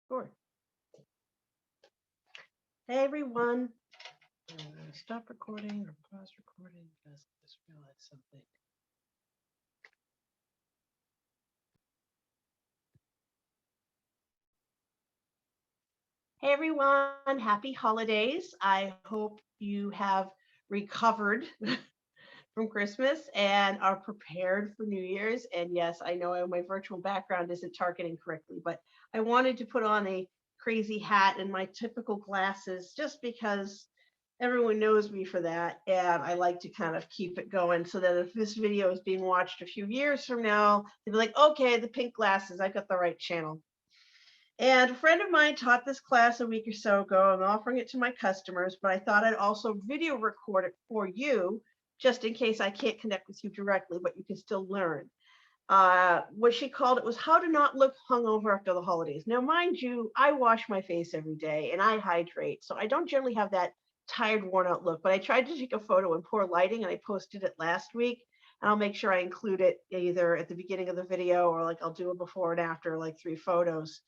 Sure. Hey everyone. Stop recording or pause recording because I just realized something. Hey everyone, happy holidays. I hope you have recovered from Christmas and are prepared for New Year's. And yes, I know my virtual background isn't targeting correctly, but I wanted to put on a crazy hat and my typical glasses just because everyone knows me for that. And I like to kind of keep it going so that if this video is being watched a few years from now, they'll be like, okay, the pink glasses, I got the right channel. And a friend of mine taught this class a week or so ago. I'm offering it to my customers, but I thought I'd also video record it for you just in case I can't connect with you directly, but you can still learn. What she called it was how to not look hungover after the holidays. Now, mind you, I wash my face every day and I hydrate, so I don't generally have that tired, worn out look. But I tried to take a photo in poor lighting and I posted it last week. And I'll make sure I include it either at the beginning of the video or like I'll do a before and after, like 3 photos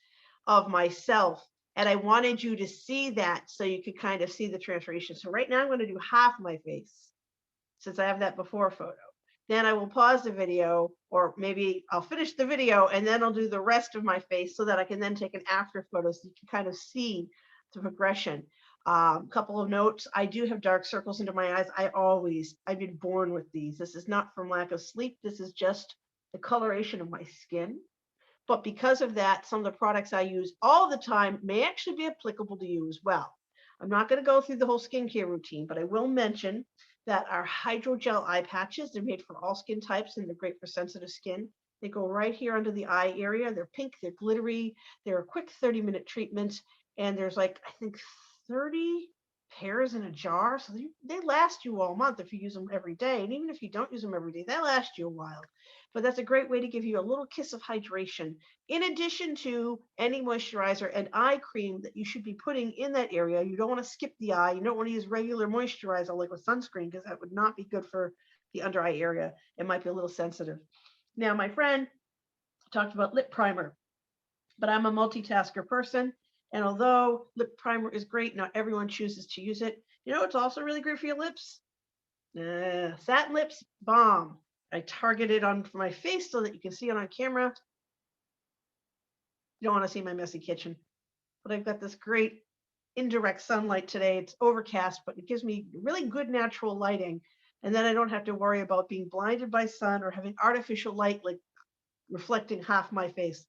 of myself. And I wanted you to see that so you could kind of see the transformation. So right now I'm going to do half my face since I have that before photo. Then I will pause the video, or maybe I'll finish the video and then I'll do the rest of my face so that I can then take an after photo so you can kind of see the progression. Couple of notes. I do have dark circles under my eyes. I've been born with these. This is not from lack of sleep. This is just the coloration of my skin. But because of that, some of the products I use all the time may actually be applicable to you as well. I'm not going to go through the whole skincare routine, but I will mention that our hydrogel eye patches, they're made for all skin types and they're great for sensitive skin. They go right here under the eye area. They're pink, they're glittery, they're a quick 30-minute treatment. And there's like, I think 30 pairs in a jar. So they last you all month if you use them every day. And even if you don't use them every day, they last you a while. But that's a great way to give you a little kiss of hydration in addition to any moisturizer and eye cream that you should be putting in that area. You don't want to skip the eye. You don't want to use regular moisturizer like with sunscreen because that would not be good for the under eye area. It might be a little sensitive. Now, my friend talked about lip primer, but I'm a multitasker person. And although lip primer is great, not everyone chooses to use it. You know, it's also really great for your lips. Satin lips, bomb. I target it on for my face so that you can see it on camera. You don't want to see my messy kitchen. But I've got this great indirect sunlight today. It's overcast, but it gives me really good natural lighting. And then I don't have to worry about being blinded by sun or having artificial light like reflecting half my face.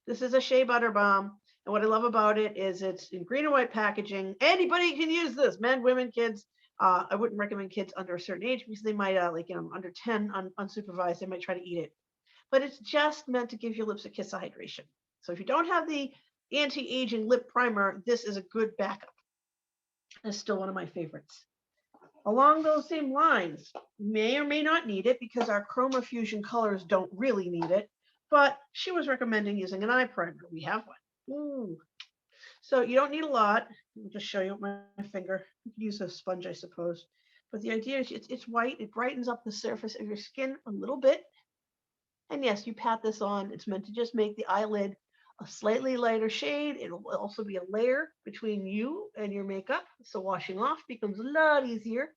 This is a Shea Butter Balm. And what I love about it is it's in green and white packaging. Anybody can use this, men, women, kids. I wouldn't recommend kids under a certain age because they might, under 10, unsupervised, they might try to eat it. But it's just meant to give your lips a kiss of hydration. So if you don't have the anti-aging lip primer, this is a good backup. It's still one of my favorites. Along those same lines, may or may not need it because our Chroma Fusion colors don't really need it, but she was recommending using an eye primer. We have one. Ooh. So you don't need a lot. I'll just show you with my finger. You can use a sponge, I suppose. But the idea is it's white. It brightens up the surface of your skin a little bit. And yes, you pat this on. It's meant to just make the eyelid a slightly lighter shade. It'll also be a layer between you and your makeup. So washing off becomes a lot easier.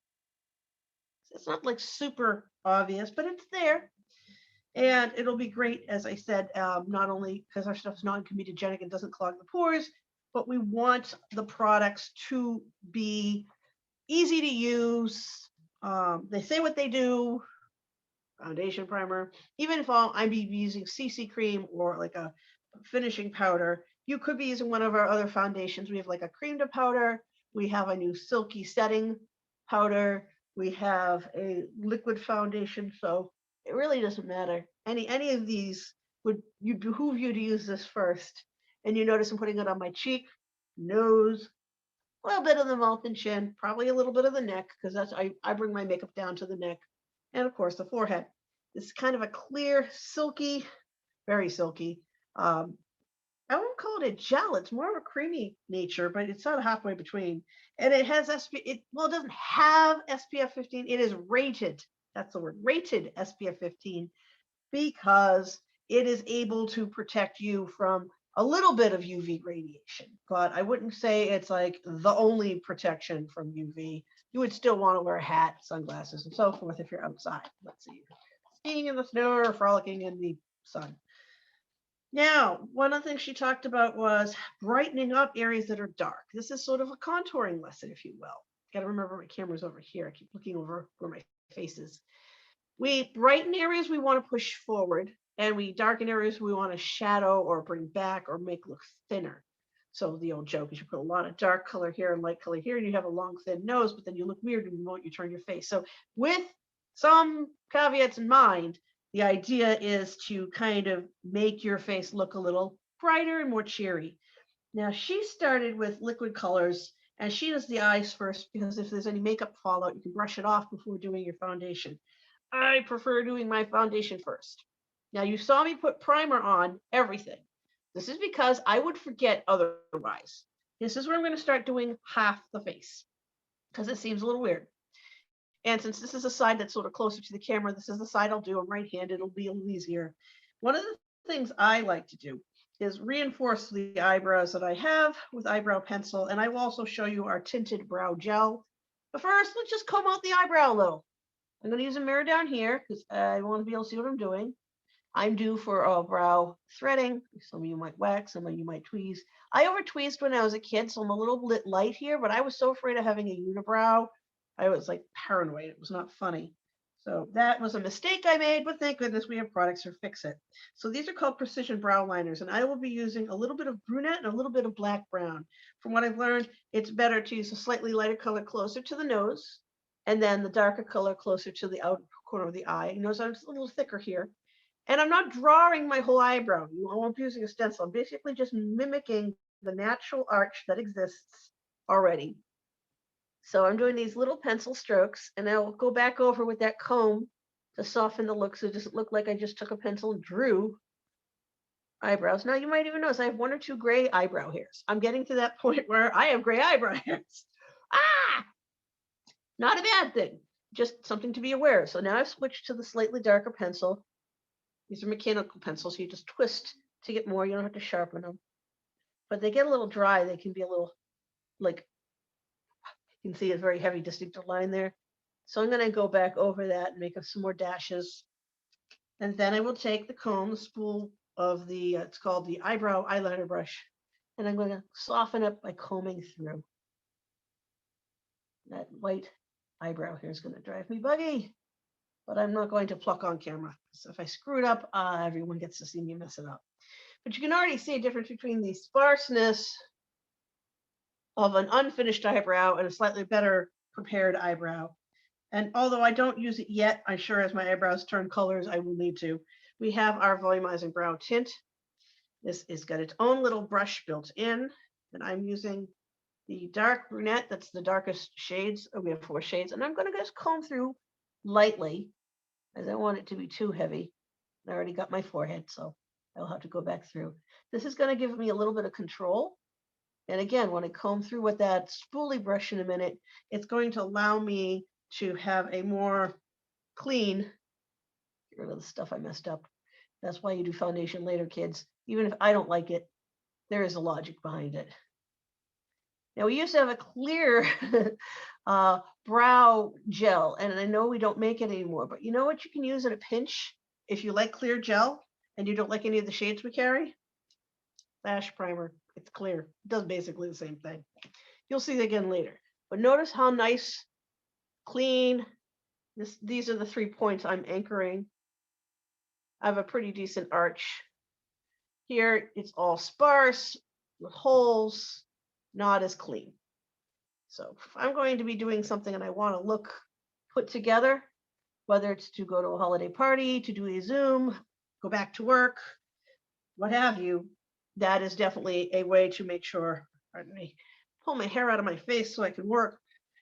It's not like super obvious, but it's there. And it'll be great, as I said, not only because our stuff is non-comedogenic and doesn't clog the pores, but we want the products to be easy to use. They say what they do. Foundation primer. Even if I'm using CC cream or like a finishing powder, you could be using one of our other foundations. We have like a cream to powder. We have a new silky setting powder. We have a liquid foundation. So it really doesn't matter. Any of these would behoove you to use this first. And you notice I'm putting it on my cheek, nose, a little bit of the mouth and chin, probably a little bit of the neck because I bring my makeup down to the neck, and of course the forehead. This is kind of a clear, silky, very silky. I won't call it a gel. It's more of a creamy nature, but it's not halfway between. And it has it doesn't have SPF 15. It is rated. That's the word, rated SPF 15, because it is able to protect you from a little bit of UV radiation, but I wouldn't say it's like the only protection from UV. You would still want to wear a hat, sunglasses, and so forth if you're outside. Let's see, skiing in the snow or frolicking in the sun. Now, one of the things she talked about was brightening up areas that are dark. This is sort of a contouring lesson, if you will. Got to remember my camera's over here. I keep looking over where my face is. We brighten areas we want to push forward, and we darken areas we want to shadow or bring back or make look thinner. So the old joke is you put a lot of dark color here and light color here, and you have a long, thin nose, but then you look weird and you won't you turn your face. So with some caveats in mind, the idea is to kind of make your face look a little brighter and more cheery. Now she started with liquid colors, and she does the eyes first because if there's any makeup fallout, you can brush it off before doing your foundation. I prefer doing my foundation first. Now you saw me put primer on everything. This is because I would forget otherwise. This is where I'm going to start doing half the face because it seems a little weird. And since this is a side that's sort of closer to the camera, this is the side I'll do. I'm right-handed, it'll be a little easier. One of the things I like to do is reinforce the eyebrows that I have with eyebrow pencil, and I will also show you our tinted brow gel. But first, let's just comb out the eyebrow a little. I'm going to use a mirror down here because I want to be able to see what I'm doing. I'm due for brow threading. Some of you might wax, some of you might tweeze. I over tweezed when I was a kid, so I'm a little bit light here, but I was so afraid of having a unibrow. I was like paranoid. It was not funny. So that was a mistake I made, but thank goodness we have products to fix it. So these are called precision brow liners, and I will be using a little bit of brunette and a little bit of black brown. From what I've learned, it's better to use a slightly lighter color closer to the nose, and then the darker color closer to the outer corner of the eye. You notice I'm a little thicker here. And I'm not drawing my whole eyebrow. I won't be using a stencil. I'm basically just mimicking the natural arch that exists already. So I'm doing these little pencil strokes, and I'll go back over with that comb to soften the look so it doesn't look like I just took a pencil and drew eyebrows. Now you might even notice I have one or two gray eyebrow hairs. I'm getting to that point where I have gray eyebrow hairs. Ah, not a bad thing, just something to be aware of. So now I've switched to the slightly darker pencil. These are mechanical pencils, so you just twist to get more. You don't have to sharpen them. But they get a little dry. They can be a little, like, you can see a very heavy distinctive line there. So I'm going to go back over that and make up some more dashes. And then I will take the comb, the spool of the, it's called the eyebrow eyeliner brush, and I'm going to soften up by combing through. That white eyebrow here is going to drive me buggy, but I'm not going to pluck on camera. So if I screw it up, everyone gets to see me mess it up. But you can already see a difference between the sparseness of an unfinished eyebrow and a slightly better prepared eyebrow. And although I don't use it yet, I'm sure as my eyebrows turn colors, I will need to. We have our volumizing brow tint. This has got its own little brush built in, and I'm using the dark brunette. That's the darkest shades. We have 4 shades, and I'm going to just comb through lightly, as I don't want it to be too heavy. I already got my forehead, so I'll have to go back through. This is going to give me a little bit of control. And again, when I comb through with that spoolie brush in a minute, it's going to allow me to have a more clean, get rid of the stuff I messed up. That's why you do foundation later, kids. Even if I don't like it, there is a logic behind it. Now we used to have a clear brow gel, and I know we don't make it anymore, but you know what you can use in a pinch if you like clear gel and you don't like any of the shades we carry? Lash primer. It's clear. It does basically the same thing. You'll see it again later. But notice how nice, clean, these are the 3 points I'm anchoring. I have a pretty decent arch. Here, it's all sparse with holes, not as clean. So if I'm going to be doing something and I want to look put together, whether it's to go to a holiday party, to do a Zoom, go back to work, what have you, that is definitely a way to make sure, pardon me, pull my hair out of my face so I can work.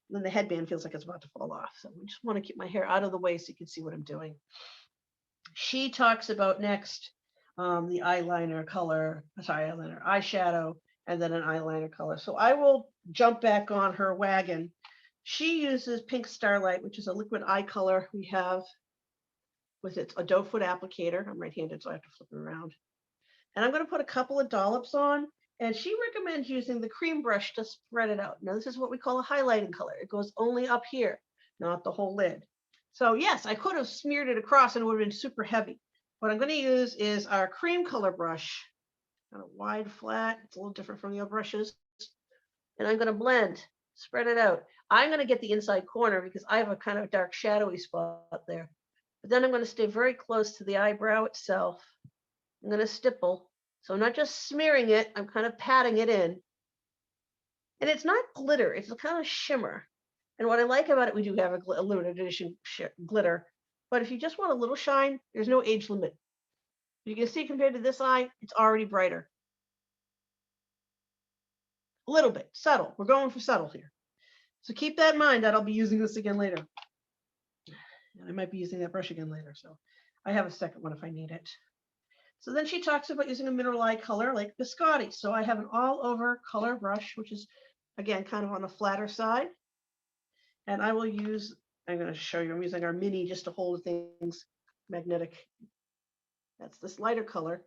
And then the headband feels like it's about to fall off. So we just want to keep my hair out of the way so you can see what I'm doing. She talks about next the eyeliner color, eyeshadow, and then an eyeliner color. So I will jump back on her wagon. She uses Pink Starlight, which is a liquid eye color we have with its a doe foot applicator. I'm right-handed, so I have to flip it around. And I'm going to put a couple of dollops on. And she recommends using the cream brush to spread it out. Now, this is what we call a highlighting color. It goes only up here, not the whole lid. So yes, I could have smeared it across and it would have been super heavy. What I'm going to use is our cream color brush, kind of wide, flat. It's a little different from the other brushes. And I'm going to blend, spread it out. I'm going to get the inside corner because I have a kind of dark shadowy spot there. But then I'm going to stay very close to the eyebrow itself. I'm going to stipple. So I'm not just smearing it, I'm kind of patting it in. And it's not glitter, it's a kind of shimmer. And what I like about it, we do have a limited edition glitter. But if you just want a little shine, there's no age limit. You can see compared to this eye, it's already brighter. A little bit, subtle. We're going for subtle here. So keep that in mind that I'll be using this again later. And I might be using that brush again later. So I have a second one if I need it. So then she talks about using a mineral eye color like biscotti. So I have an all over color brush, which is again kind of on the flatter side. And I will use, I'm going to show you, I'm using our mini just to hold things magnetic. That's this lighter color.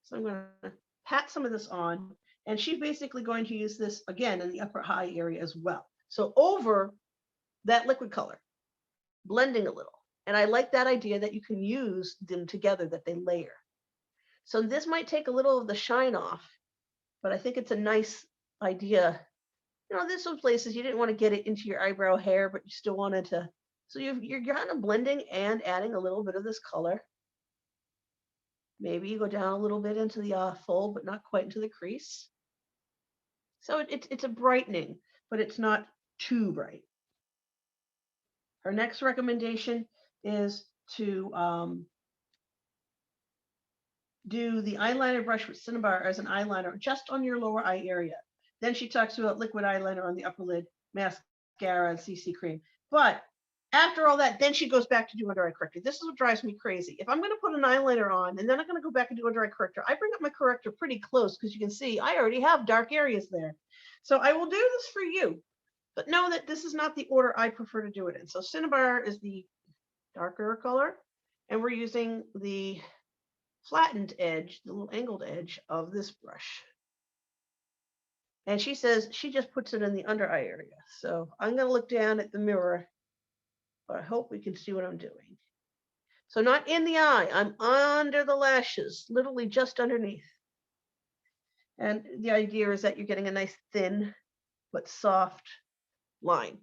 So I'm going to pat some of this on. And she's basically going to use this again in the upper eye area as well. So over that liquid color, blending a little. And I like that idea that you can use them together, that they layer. So this might take a little of the shine off, but I think it's a nice idea. You know, there's some places you didn't want to get it into your eyebrow hair, but you still wanted to. So you're kind of blending and adding a little bit of this color. Maybe you go down a little bit into the fold, but not quite into the crease. So it's a brightening, but it's not too bright. Her next recommendation is to do the eyeliner brush with Cinnabar as an eyeliner just on your lower eye area. Then she talks about liquid eyeliner on the upper lid, mascara, and CC cream. But after all that, then she goes back to do under eye corrector. This is what drives me crazy. If I'm going to put an eyeliner on and then I'm going to go back and do under eye corrector, I bring up my corrector pretty close because you can see I already have dark areas there. So I will do this for you, but know that this is not the order I prefer to do it in. So Cinnabar is the darker color, and we're using the flattened edge, the little angled edge of this brush. And she says she just puts it in the under eye area. So I'm going to look down at the mirror, but I hope we can see what I'm doing. So not in the eye, I'm under the lashes, literally just underneath. And the idea is that you're getting a nice thin but soft line.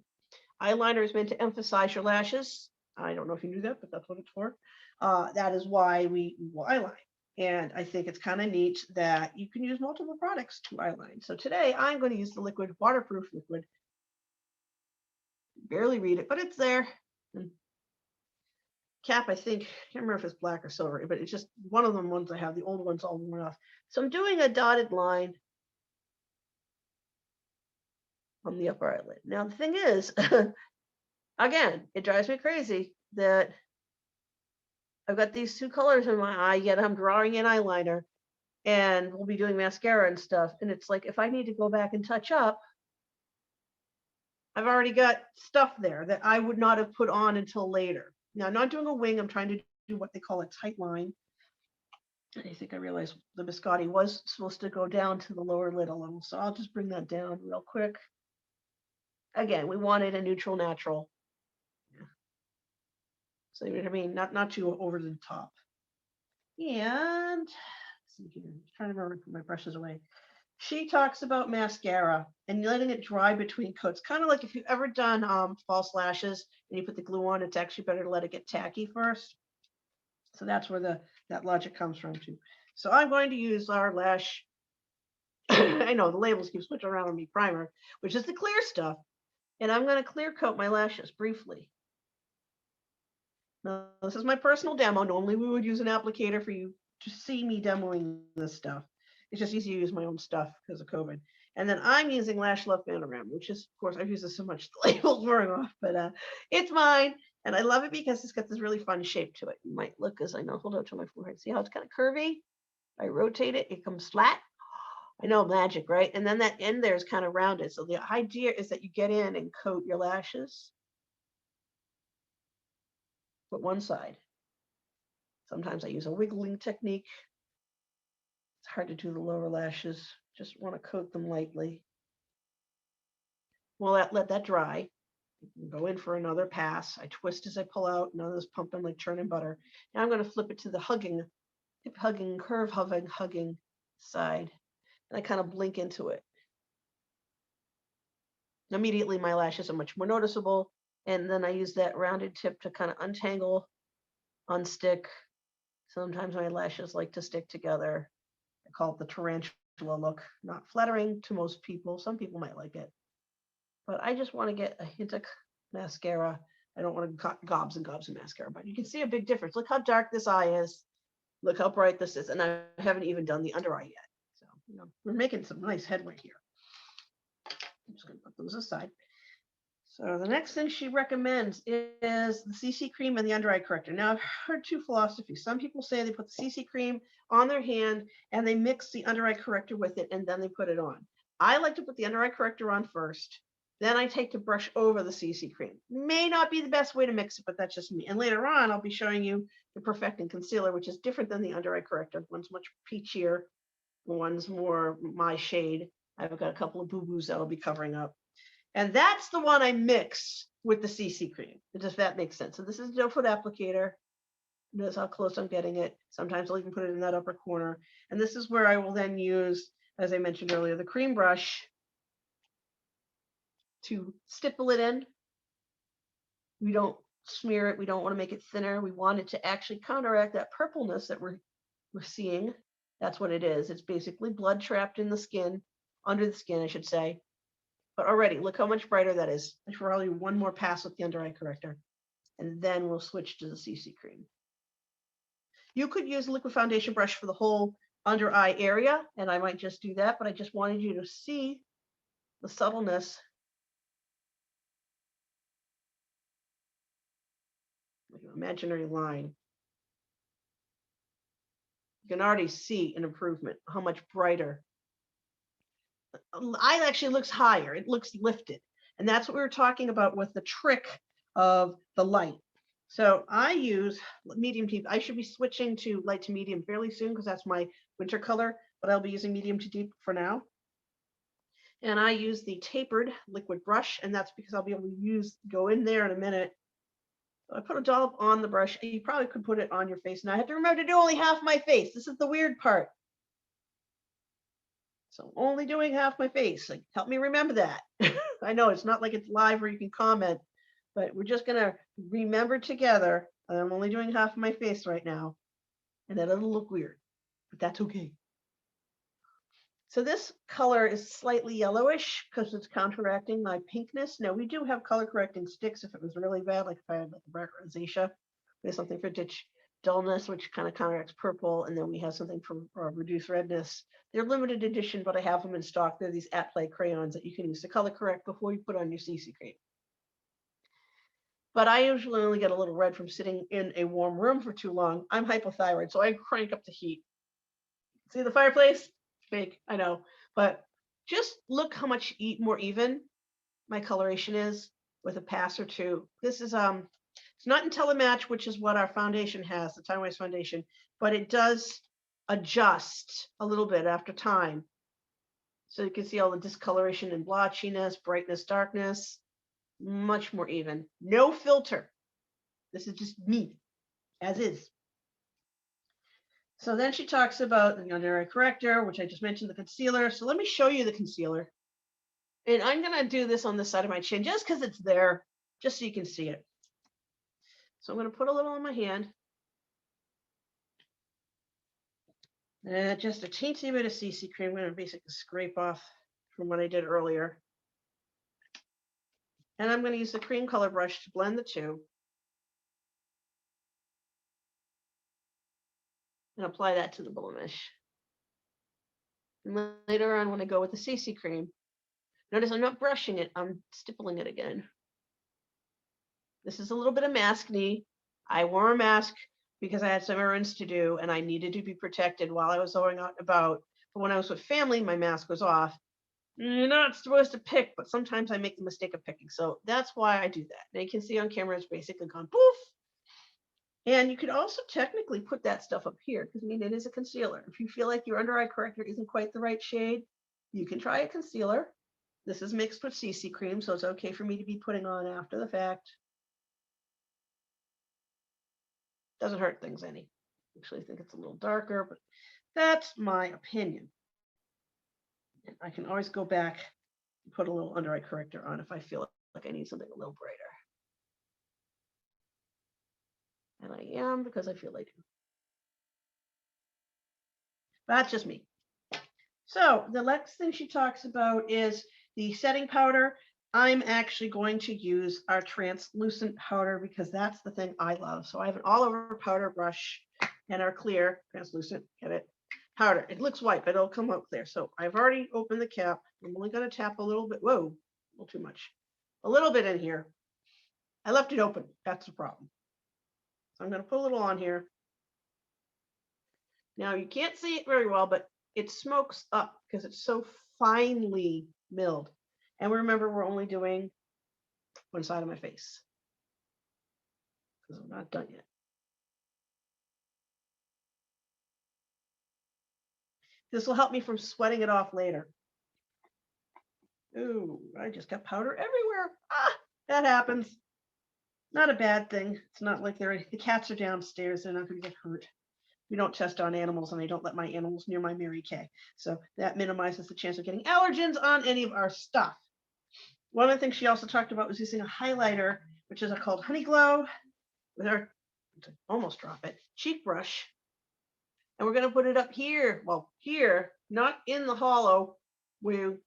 Eyeliner is meant to emphasize your lashes. I don't know if you knew that, but that's what it's for. That is why we will eyeline. And I think it's kind of neat that you can use multiple products to eyeline. So today I'm going to use the liquid, waterproof liquid. Barely read it, but it's there. And cap, I think, I can't remember if it's black or silver, but it's just one of them ones I have. The old one's all worn off. So I'm doing a dotted line on the upper eyelid. Now the thing is, again, it drives me crazy that I've got these two colors in my eye, yet I'm drawing in eyeliner and we'll be doing mascara and stuff. And it's like, if I need to go back and touch up, I've already got stuff there that I would not have put on until later. Now, I'm not doing a wing. I'm trying to do what they call a tight line. And I think I realized the biscotti was supposed to go down to the lower lid a little. So I'll just bring that down real quick. Again, we wanted a neutral natural. Yeah. So, you know what I mean? Not too over the top. And let's see here. I'm trying to remember to put my brushes away. She talks about mascara and letting it dry between coats. Kind of like if you've ever done false lashes and you put the glue on, it's actually better to let it get tacky first. So that's where that logic comes from too. So I'm going to use our lash. I know the labels keep switching around on me, primer, which is the clear stuff. And I'm going to clear coat my lashes briefly. Now, this is my personal demo. Normally we would use an applicator for you to see me demoing this stuff. It's just easy to use my own stuff because of COVID. And then I'm using Lash Love Panorama, which is, of course, I've used this so much, the label's wearing off, but it's mine. And I love it because it's got this really fun shape to it. You might look as I know, hold out to my forehead. See how it's kind of curvy? I rotate it, it comes flat. I know, magic, right? And then that end there is kind of rounded. So the idea is that you get in and coat your lashes. But one side. Sometimes I use a wiggling technique. It's hard to do the lower lashes. Just want to coat them lightly. Well, let that dry. Go in for another pass. I twist as I pull out. None of this pumping like churning butter. Now I'm going to flip it to the hip hugging, curve hugging side. And I kind of blink into it. Immediately, my lashes are much more noticeable. And then I use that rounded tip to kind of untangle, unstick. Sometimes my lashes like to stick together. I call it the tarantula look. Not flattering to most people. Some people might like it. But I just want to get a hint of mascara. I don't want to gobs and gobs of mascara, but you can see a big difference. Look how dark this eye is. Look how bright this is. And I haven't even done the under eye yet. So, we're making some nice headway here. I'm just going to put those aside. So the next thing she recommends is the CC cream and the under eye corrector. Now, I've heard two philosophies. Some people say they put the CC cream on their hand and they mix the under eye corrector with it and then they put it on. I like to put the under eye corrector on first. Then I take the brush over the CC cream. May not be the best way to mix it, but that's just me. And later on, I'll be showing you the Perfecting Concealer, which is different than the under eye corrector. One's much peachier, one's more my shade. I've got a couple of boo-boos that'll be covering up. And that's the one I mix with the CC cream. Does that make sense? So this is no foot applicator. Notice how close I'm getting it. Sometimes I'll even put it in that upper corner. And this is where I will then use, as I mentioned earlier, the cream brush to stipple it in. We don't smear it. We don't want to make it thinner. We want it to actually counteract that purpleness that we're seeing. That's what it is. It's basically blood trapped in the skin, under the skin, I should say. But already, look how much brighter that is. I should probably one more pass with the under eye corrector. And then we'll switch to the CC cream. You could use a liquid foundation brush for the whole under eye area, and I might just do that, but I just wanted you to see the subtleness. Like an imaginary line. You can already see an improvement, how much brighter. Eye actually looks higher. It looks lifted. And that's what we were talking about with the trick of the light. So I use medium to deep. I should be switching to light to medium fairly soon because that's my winter color, but I'll be using medium to deep for now. And I use the tapered liquid brush, and that's because I'll be able to go in there in a minute. So I put a dollop on the brush. You probably could put it on your face. Now I have to remember to do only half my face. This is the weird part. So I'm only doing half my face. Like, help me remember that. I know it's not like it's live where you can comment, but we're just gonna remember together. I'm only doing half of my face right now, and that'll look weird, but that's okay. So this color is slightly yellowish because it's counteracting my pinkness. Now we do have color correcting sticks if it was really bad, like if I had like a black rosacea. There's something for ditch dullness, which kind of counteracts purple, and then we have something for reduce redness. They're limited edition, but I have them in stock. They're these at play crayons that you can use to color correct before you put on your CC cream. But I usually only get a little red from sitting in a warm room for too long. I'm hypothyroid, so I crank up the heat. See the fireplace? Fake, I know. But just look how much more even my coloration is with a pass or two. This is it's not IntelliMatch, which is what our foundation has, the Time Waste Foundation, but it does adjust a little bit after time. So you can see all the discoloration and blotchiness, brightness, darkness, much more even. No filter. This is just me, as is. So then she talks about the under eye corrector, which I just mentioned, the concealer. So let me show you the concealer. And I'm going to do this on the side of my chin just because it's there, just so you can see it. So I'm going to put a little on my hand. And just a teensy bit of CC cream. I'm going to basically scrape off from what I did earlier. And I'm going to use the cream color brush to blend the two. And apply that to the blemish. And later on, when I go with the CC cream, notice I'm not brushing it, I'm stippling it again. This is a little bit of maskne. I wore a mask because I had some errands to do and I needed to be protected while I was going out and about. But when I was with family, my mask was off. You're not supposed to pick, but sometimes I make the mistake of picking. So that's why I do that. Now you can see on camera it's basically gone poof. And you could also technically put that stuff up here because I mean, it is a concealer. If you feel like your under eye corrector isn't quite the right shade, you can try a concealer. This is mixed with CC cream, so it's okay for me to be putting on after the fact. Doesn't hurt things any. Actually, I think it's a little darker, but that's my opinion. And I can always go back and put a little under eye corrector on if I feel like I need something a little brighter. And I am because I feel I do. That's just me. So the next thing she talks about is the setting powder. I'm actually going to use our translucent powder because that's the thing I love. So I have an all over powder brush and our clear translucent, get it, powder. It looks white, but it'll come out clear. So I've already opened the cap. I'm only going to tap a little bit. Whoa, a little too much. A little bit in here. I left it open. That's the problem. So I'm going to put a little on here. Now you can't see it very well, but it smokes up because it's so finely milled. And remember, we're only doing one side of my face because I'm not done yet. This will help me from sweating it off later. Ooh, I just got powder everywhere. Ah, that happens. Not a bad thing. It's not like the cats are downstairs. They're not going to get hurt. We don't test on animals, and I don't let my animals near my Mary Kay. So that minimizes the chance of getting allergens on any of our stuff. One of the things she also talked about was using a highlighter, which is called Honey Glow, with our, almost drop it, cheek brush. And we're going to put it up here. Well, here, not in the hollow where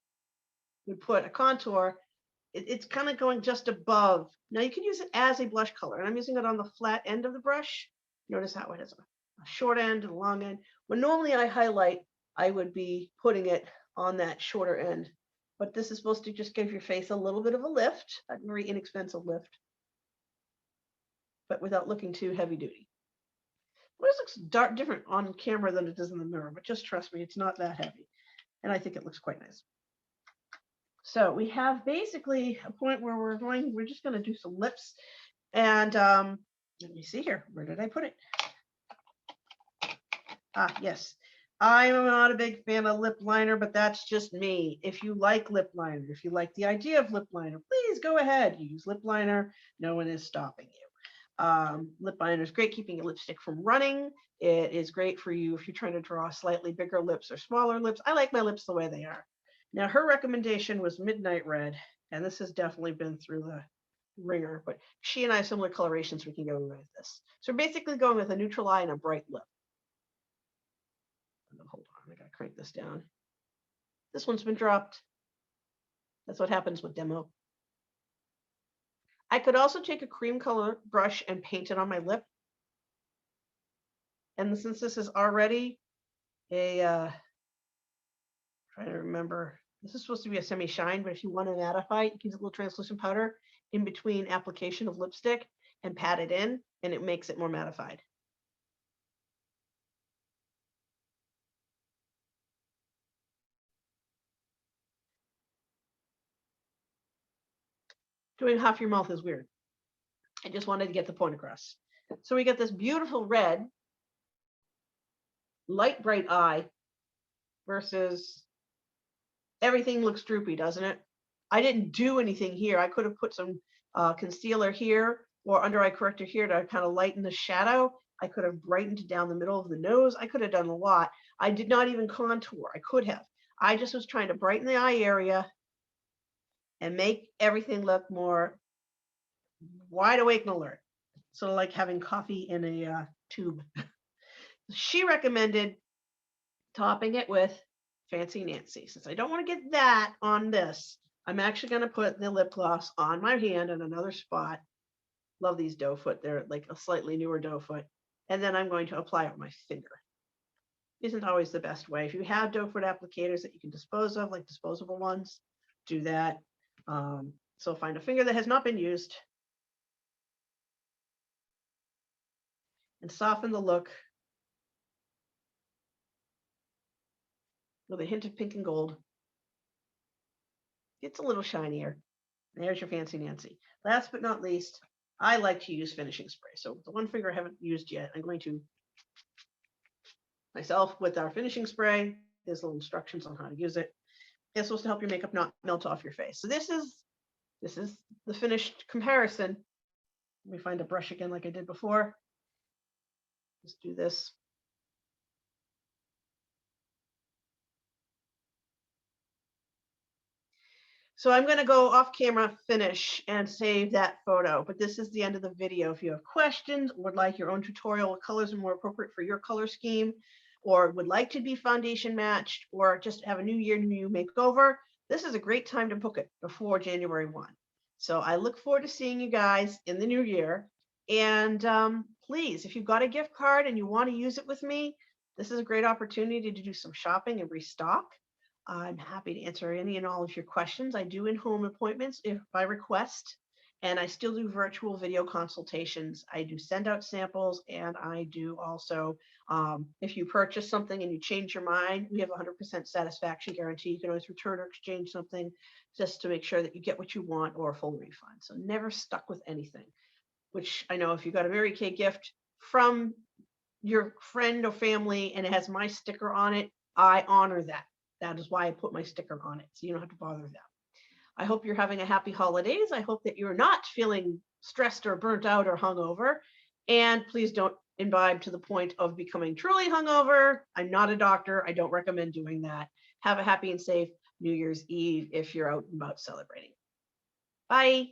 we put a contour. It's kind of going just above. Now you can use it as a blush color, and I'm using it on the flat end of the brush. Notice how it has a short end and a long end. When normally I highlight, I would be putting it on that shorter end. But this is supposed to just give your face a little bit of a lift, a very inexpensive lift, but without looking too heavy duty. Well, this looks different on camera than it does in the mirror, but just trust me, it's not that heavy. And I think it looks quite nice. So we have basically a point where we're just going to do some lips. And let me see here. Where did I put it? Ah, yes. I'm not a big fan of lip liner, but that's just me. If you like lip liner, if you like the idea of lip liner, please go ahead. You use lip liner. No one is stopping you. Lip liner is great keeping your lipstick from running. It is great for you if you're trying to draw slightly bigger lips or smaller lips. I like my lips the way they are. Now, her recommendation was Midnight Red, and this has definitely been through the ringer, but she and I have similar colorations. We can go with this. So we're basically going with a neutral eye and a bright lip. Hold on, I gotta crank this down. This one's been dropped. That's what happens with demo. I could also take a cream color brush and paint it on my lip. And since this is already a, trying to remember, this is supposed to be a semi-shine, but if you want to mattify, you can use a little translucent powder in between application of lipstick and pat it in, and it makes it more mattified. Doing half your mouth is weird. I just wanted to get the point across. So we get this beautiful red, light bright eye versus everything looks droopy, doesn't it? I didn't do anything here. I could have put some concealer here or under eye corrector here to kind of lighten the shadow. I could have brightened down the middle of the nose. I could have done a lot. I did not even contour. I could have. I just was trying to brighten the eye area and make everything look more wide awake and alert. Sort of like having coffee in a tube. She recommended topping it with Fancy Nancy. Since I don't want to get that on this, I'm actually going to put the lip gloss on my hand in another spot. Love these doe foot. They're like a slightly newer doe foot. And then I'm going to apply it with my finger. Isn't always the best way. If you have doe foot applicators that you can dispose of, like disposable ones, do that. So find a finger that has not been used and soften the look with a hint of pink and gold. It's a little shinier. There's your Fancy Nancy. Last but not least, I like to use finishing spray. So the one finger I haven't used yet, I'm going to myself with our finishing spray. There's little instructions on how to use it. It's supposed to help your makeup not melt off your face. So this is the finished comparison. Let me find a brush again like I did before. Let's do this. So I'm going to go off camera, finish, and save that photo. But this is the end of the video. If you have questions or would like your own tutorial, what colors are more appropriate for your color scheme, or would like to be foundation matched, or just have a new year, new you makeover, this is a great time to book it before January 1. So I look forward to seeing you guys in the new year. And please, if you've got a gift card and you want to use it with me, this is a great opportunity to do some shopping and restock. I'm happy to answer any and all of your questions. I do in-home appointments if by request, and I still do virtual video consultations. I do send out samples, and I do also, if you purchase something and you change your mind, we have a 100% satisfaction guarantee. You can always return or exchange something just to make sure that you get what you want or a full refund. So never stuck with anything, which I know if you got a Mary Kay gift from your friend or family and it has my sticker on it, I honor that. That is why I put my sticker on it. So you don't have to bother them. I hope you're having a happy holidays. I hope that you're not feeling stressed or burnt out or hungover. And please don't imbibe to the point of becoming truly hungover. I'm not a doctor. I don't recommend doing that. Have a happy and safe New Year's Eve if you're out and about celebrating. Bye.